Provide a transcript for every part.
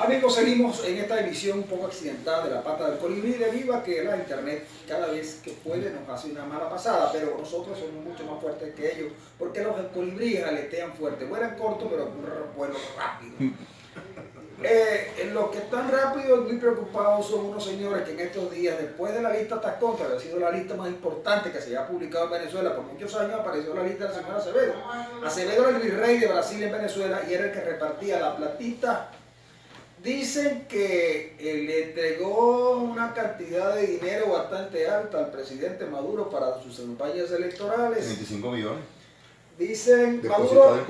Amigos, seguimos en esta emisión un poco accidentada de La Pata del Colibrí, debido a que la internet cada vez que puede nos hace una mala pasada, pero nosotros somos mucho más fuertes que ellos, porque los colibríes aletean fuerte, vuelan corto pero vuelan rápido. En los que están rápidos y muy preocupados son unos señores que en estos días, después de la lista Tascón, que ha sido la lista más importante que se haya publicado en Venezuela por muchos años, apareció la lista del señor Acevedo. Acevedo era el virrey de Brasil en Venezuela y era el que repartía la platita. Dicen que le entregó una cantidad de dinero bastante alta al presidente Maduro para sus campañas electorales. 25 millones. Dicen, Maduro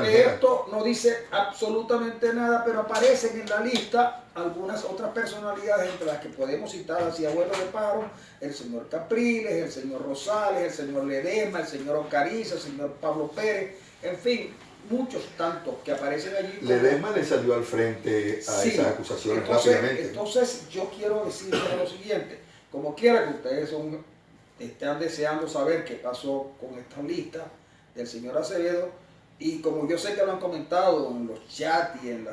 de esto no dice absolutamente nada, pero aparecen en la lista algunas otras personalidades, entre las que podemos citar así Abuelo de Paro, el señor Capriles, el señor Rosales, el señor Ledesma, el señor Ocariza, el señor Pablo Pérez, en fin, muchos tantos que aparecen allí. Ledesma le salió al frente a esas acusaciones rápidamente. Entonces yo quiero decirles lo siguiente, como quiera que ustedes están deseando saber qué pasó con esta lista del señor Acevedo, y como yo sé que lo han comentado en los chats y en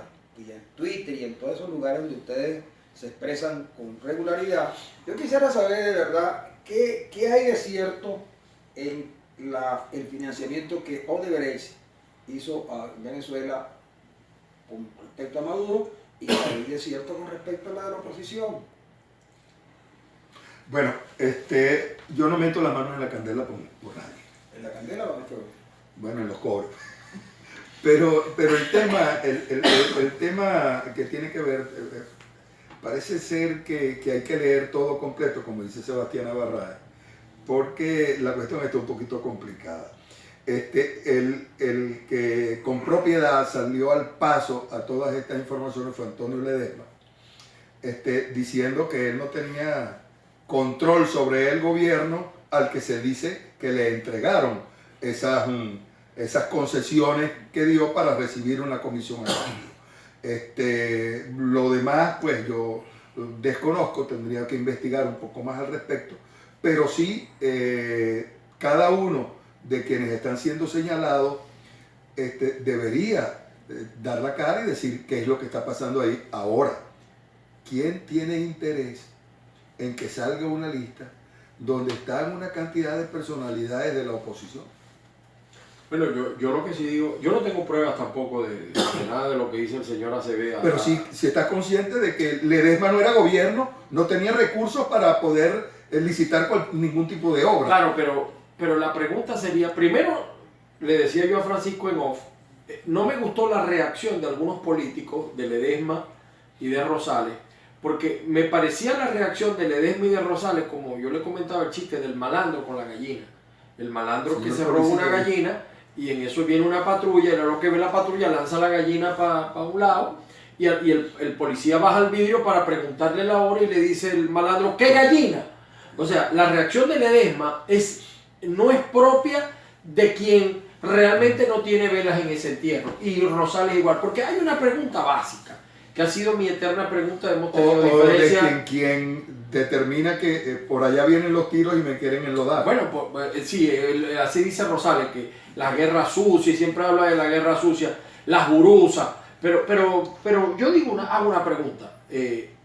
Twitter y en todos esos lugares donde ustedes se expresan con regularidad, yo quisiera saber de verdad qué hay de cierto en el financiamiento que Odebrecht hizo a Venezuela con respecto a Maduro, y qué hay de cierto con respecto a la de la oposición. Bueno, yo no meto las manos en la candela por nadie. ¿En la candela o en el fuego? Bueno, en los cobros. Pero el tema que tiene que ver, parece ser que hay que leer todo completo, como dice Sebastián Abarrá, porque la cuestión está un poquito complicada. El que con propiedad salió al paso a todas estas informaciones fue Antonio Ledesma, diciendo que él no tenía control sobre el gobierno al que se dice que le entregaron esas concesiones que dio para recibir una comisión a cambio. Lo demás, pues yo desconozco, tendría que investigar un poco más al respecto, pero sí, cada uno de quienes están siendo señalados debería dar la cara y decir qué es lo que está pasando ahí. Ahora, ¿quién tiene interés en que salga una lista donde están una cantidad de personalidades de la oposición? Bueno, yo lo que sí digo, yo no tengo pruebas tampoco de nada de lo que dice el señor Acevedo. Pero si estás consciente de que Ledesma no era gobierno, no tenía recursos para poder licitar ningún tipo de obra. Claro, pero la pregunta sería, primero, le decía yo a Francisco en off, no me gustó la reacción de algunos políticos, de Ledesma y de Rosales, porque me parecía la reacción de Ledesma y de Rosales, como yo le comentaba el chiste del malandro con la gallina. El malandro sí, que se roba una gallina y en eso viene una patrulla, y lo que ve la patrulla lanza la gallina para un lado y el policía baja el vidrio para preguntarle la hora y le dice el malandro, ¿qué gallina? O sea, la reacción de Ledesma no es propia de quien realmente no tiene velas en ese entierro, y Rosales igual, porque hay una pregunta básica que ha sido mi eterna pregunta, hemos tenido diferencia. De quien determina que por allá vienen los tiros y me quieren enlodar. Bueno, sí, así dice Rosales, que la guerra sucia, y siempre habla de la guerra sucia, las burusas, pero yo digo hago una pregunta. ¿De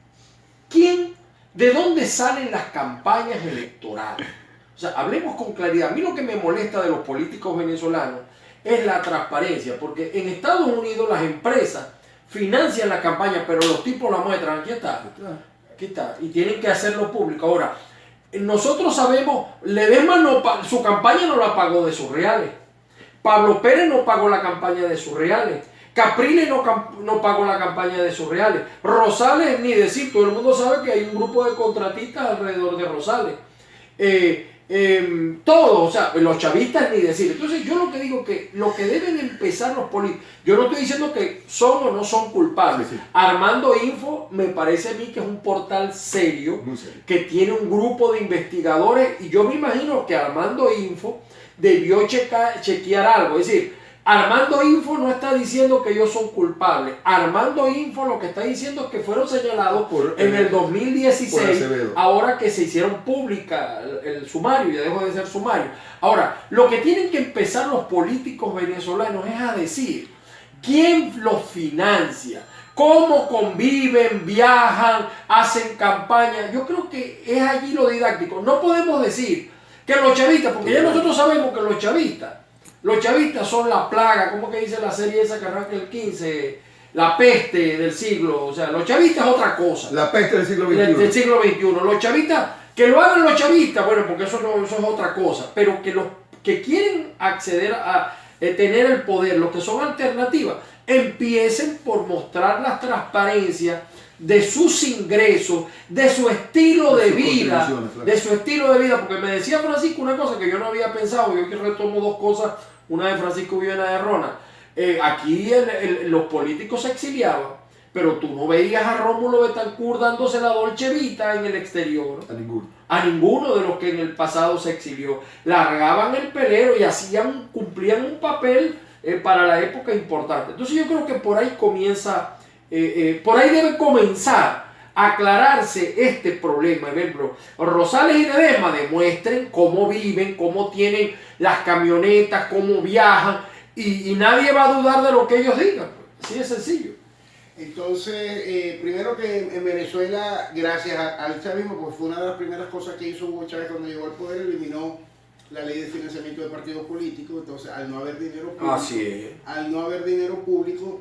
dónde salen las campañas electorales? O sea, hablemos con claridad. A mí lo que me molesta de los políticos venezolanos es la transparencia, porque en Estados Unidos las empresas financian la campaña, pero los tipos la muestran. Aquí está, y tienen que hacerlo público. Ahora, nosotros sabemos, Ledesma su campaña no la pagó de sus reales, Pablo Pérez no pagó la campaña de sus reales, Capriles no pagó la campaña de sus reales, Rosales ni decir, todo el mundo sabe que hay un grupo de contratistas alrededor de Rosales, todo, o sea, los chavistas ni decir. Entonces yo lo que digo que lo que deben empezar los políticos, yo no estoy diciendo que son o no son culpables. Sí. Armando Info me parece a mí que es un portal serio, que tiene un grupo de investigadores, y yo me imagino que Armando Info debió chequear algo, es decir, Armando Info no está diciendo que ellos son culpables. Armando Info lo que está diciendo es que fueron señalados en el 2016, ahora que se hicieron pública el sumario, ya dejó de ser sumario. Ahora, lo que tienen que empezar los políticos venezolanos es a decir, ¿Quién los financia? ¿Cómo conviven, viajan, hacen campaña? Yo creo que es allí lo didáctico. No podemos decir que los chavistas, porque ya nosotros sabemos que los chavistas son la plaga, ¿cómo que dice la serie esa que arranca el 15? La peste del siglo, o sea, los chavistas es otra cosa. La peste del siglo XXI. Del siglo XXI. Los chavistas, que lo hagan los chavistas, bueno, porque eso es otra cosa, pero que los que quieren acceder a tener el poder, los que son alternativas, empiecen por mostrar la transparencia de sus ingresos, de su estilo de vida, porque me decía Francisco una cosa que yo no había pensado, yo que retomo dos cosas, una de Francisco y una de Rona. Aquí los políticos se exiliaban, pero tú no veías a Rómulo Betancourt dándose la Dolce Vita en el exterior. A ninguno de los que en el pasado se exilió. Largaban el pelero y cumplían un papel para la época importante. Entonces yo creo que por ahí por ahí debe comenzar a aclararse este problema. Por ejemplo, Rosales y Ledesma demuestren cómo viven, cómo tienen las camionetas, cómo viajan, y nadie va a dudar de lo que ellos digan. Así de sencillo. Entonces, primero que en Venezuela, gracias al chavismo, pues fue una de las primeras cosas que hizo Hugo Chávez cuando llegó al poder, eliminó la ley de financiamiento de partidos políticos. Entonces, al no haber dinero público,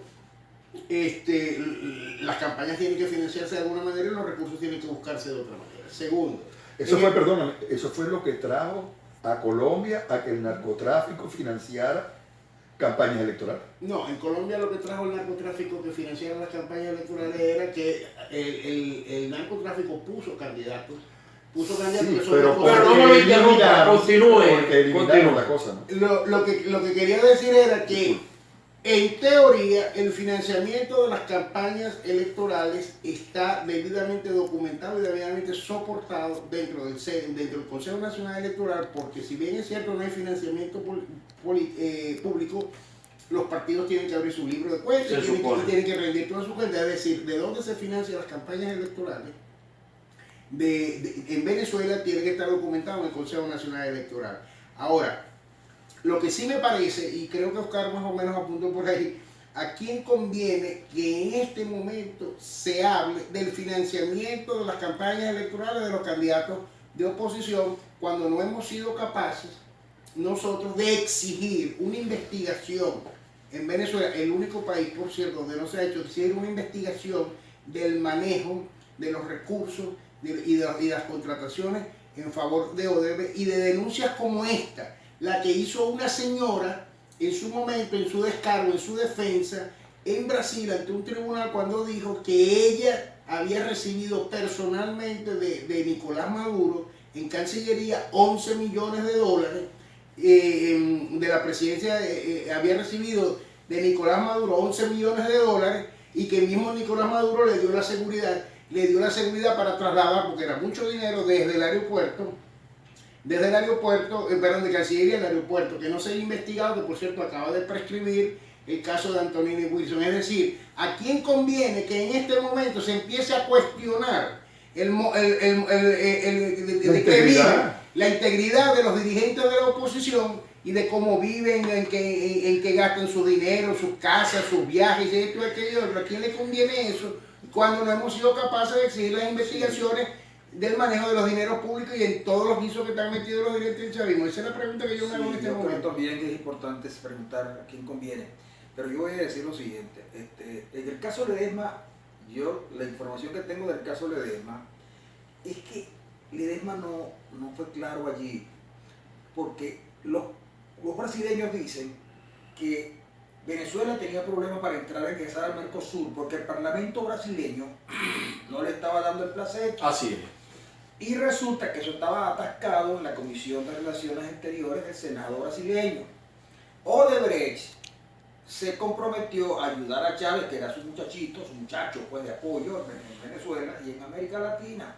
las campañas tienen que financiarse de alguna manera y los recursos tienen que buscarse de otra manera. Segundo, eso fue lo que trajo a Colombia a que el narcotráfico financiara campañas electorales. No, en Colombia lo que trajo el narcotráfico que financiara las campañas electorales era que el narcotráfico puso candidatos. Sí, pero no me lo interrumpa, continúe. Porque eliminaron la cosa, ¿no? Lo que quería decir era que, en teoría, el financiamiento de las campañas electorales está debidamente documentado y debidamente soportado dentro del Consejo Nacional Electoral, porque si bien es cierto no hay financiamiento público, los partidos tienen que abrir su libro de cuentas y tienen que rendir todas sus cuentas. Es decir, de dónde se financian las campañas electorales en Venezuela tiene que estar documentado en el Consejo Nacional Electoral. Ahora, lo que sí me parece, y creo que Oscar más o menos apuntó por ahí, ¿a quién conviene que en este momento se hable del financiamiento de las campañas electorales de los candidatos de oposición cuando no hemos sido capaces nosotros de exigir una investigación en Venezuela, el único país, por cierto, donde no se ha hecho, exigir una investigación del manejo de los recursos y las contrataciones en favor de Odebrecht y de denuncias como esta, la que hizo una señora en su momento, en su descargo, en su defensa, en Brasil, ante un tribunal, cuando dijo que ella había recibido personalmente de Nicolás Maduro en Cancillería 11 millones de dólares, de la presidencia, había recibido de Nicolás Maduro 11 millones de dólares, y que el mismo Nicolás Maduro le dio la seguridad para trasladar, porque era mucho dinero, desde el aeropuerto, de Cancillería al aeropuerto, que no se ha investigado, que por cierto acaba de prescribir el caso de Antonini Wilson. Es decir, ¿a quién conviene que en este momento se empiece a cuestionar la integridad de los dirigentes de la oposición y de cómo viven, en qué gastan su dinero, sus casas, sus viajes, esto y aquello? ¿A quién le conviene eso cuando no hemos sido capaces de exigir las investigaciones del manejo de los dineros públicos y en todos los guisos que están metidos los dirigentes del chavismo? Esa es la pregunta que yo me hago en este momento. Yo creo también que es importante preguntar a quién conviene, pero yo voy a decir lo siguiente. En el caso Ledesma, la información que tengo del caso Ledesma es que Ledesma no fue claro allí, porque los brasileños dicen que Venezuela tenía problemas para ingresar al Mercosur porque el Parlamento brasileño no le estaba dando el placer. Así es. Y resulta que eso estaba atascado en la Comisión de Relaciones Exteriores del Senado brasileño. Odebrecht se comprometió a ayudar a Chávez, que era su muchacho pues, de apoyo en Venezuela y en América Latina.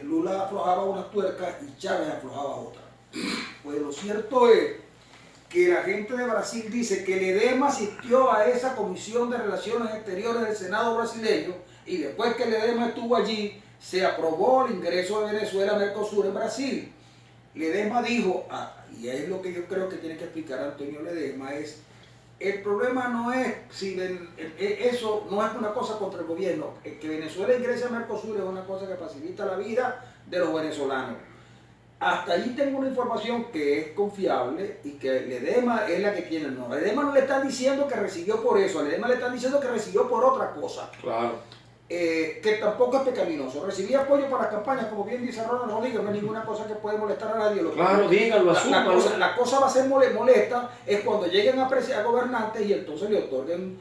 Lula aflojaba unas tuercas y Chávez aflojaba otras. Pues lo cierto es que la gente de Brasil dice que Ledesma asistió a esa Comisión de Relaciones Exteriores del Senado brasileño, y después que Ledesma estuvo allí, se aprobó el ingreso de Venezuela a Mercosur en Brasil. Ledesma dijo, y es lo que yo creo que tiene que explicar Antonio Ledesma, es el problema no es si eso no es una cosa contra el gobierno. Que Venezuela ingrese a Mercosur es una cosa que facilita la vida de los venezolanos. Hasta allí tengo una información que es confiable y que Ledesma es la que tiene. No, Ledesma no le están diciendo que recibió por eso, a Ledesma le están diciendo que recibió por otra cosa. Claro. Que tampoco es pecaminoso. Recibía apoyo para las campañas, como bien dice Ronald Rodríguez, no es ninguna cosa que puede molestar a nadie. Claro, díganlo, asúmanlo. La cosa va a ser molesta es cuando lleguen a apreciar gobernantes y entonces le otorguen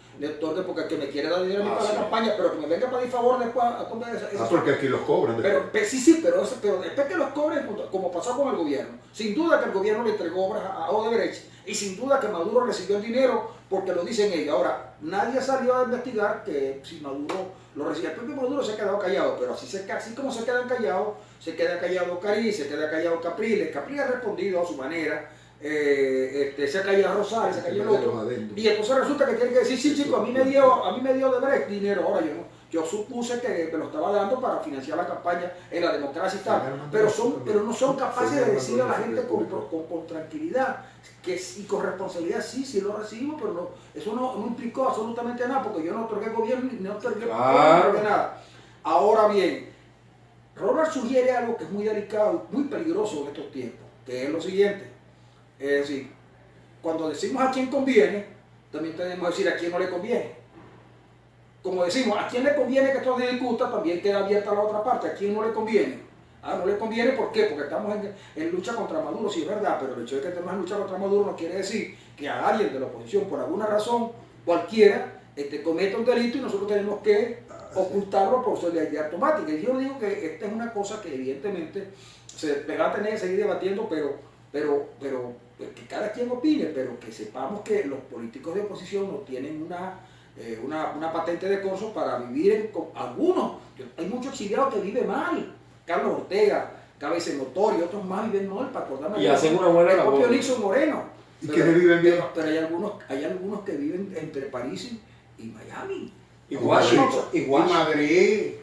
porque el que me quiere dar dinero para la campaña, pero que me venga para pedir favor después a comer esa porque aquí los cobran. Sí, pero después que los cobren, como pasó con el gobierno. Sin duda que el gobierno le entregó obras a Odebrecht y sin duda que Maduro recibió el dinero porque lo dicen ellos. Ahora, nadie salió a investigar que si Maduro lo recibió. El propio Maduro se ha quedado callado, pero así como se quedan callados, se queda callado Cariz, se queda callado Capriles. Capriles ha respondido a su manera. Se ha callado Rosales, se ha callado el otro. Y entonces resulta que tiene que decir, sí, chico, a mí me dio Odebrecht dinero. Ahora yo supuse que me lo estaba dando para financiar la campaña en la democracia y tal, pero no son capaces de decirle a la gente con tranquilidad y con responsabilidad, sí lo recibo, pero eso no implicó absolutamente nada, porque yo no otorgué gobierno ni no otorgué nada. Ahora bien, Ronald sugiere algo que es muy delicado, muy peligroso en estos tiempos, que es lo siguiente, es decir, cuando decimos a quién conviene, también tenemos que decir a quién no le conviene. Como decimos, a quién le conviene que esto se discuta, también queda abierta la otra parte. ¿A quién no le conviene? No le conviene, ¿por qué? Porque estamos en lucha contra Maduro, sí es verdad, pero el hecho de que estemos en lucha contra Maduro no quiere decir que a alguien de la oposición, por alguna razón cualquiera, cometa un delito y nosotros tenemos que ocultarlo por solidaridad automática. Y yo digo que esta es una cosa que evidentemente se va a tener que seguir debatiendo, pero que cada quien opine, pero que sepamos que los políticos de oposición no tienen una patente de corso para vivir con algunos. Hay muchos exiliados que viven mal. Carlos Ortega, Cabeza Notorio, otros más viven mal, para acordarme. Y hacen una buena labor. El propio Nixon Moreno. ¿Y quiénes viven bien? Pero hay algunos que viven entre París y Miami. Y Washington. Y Madrid.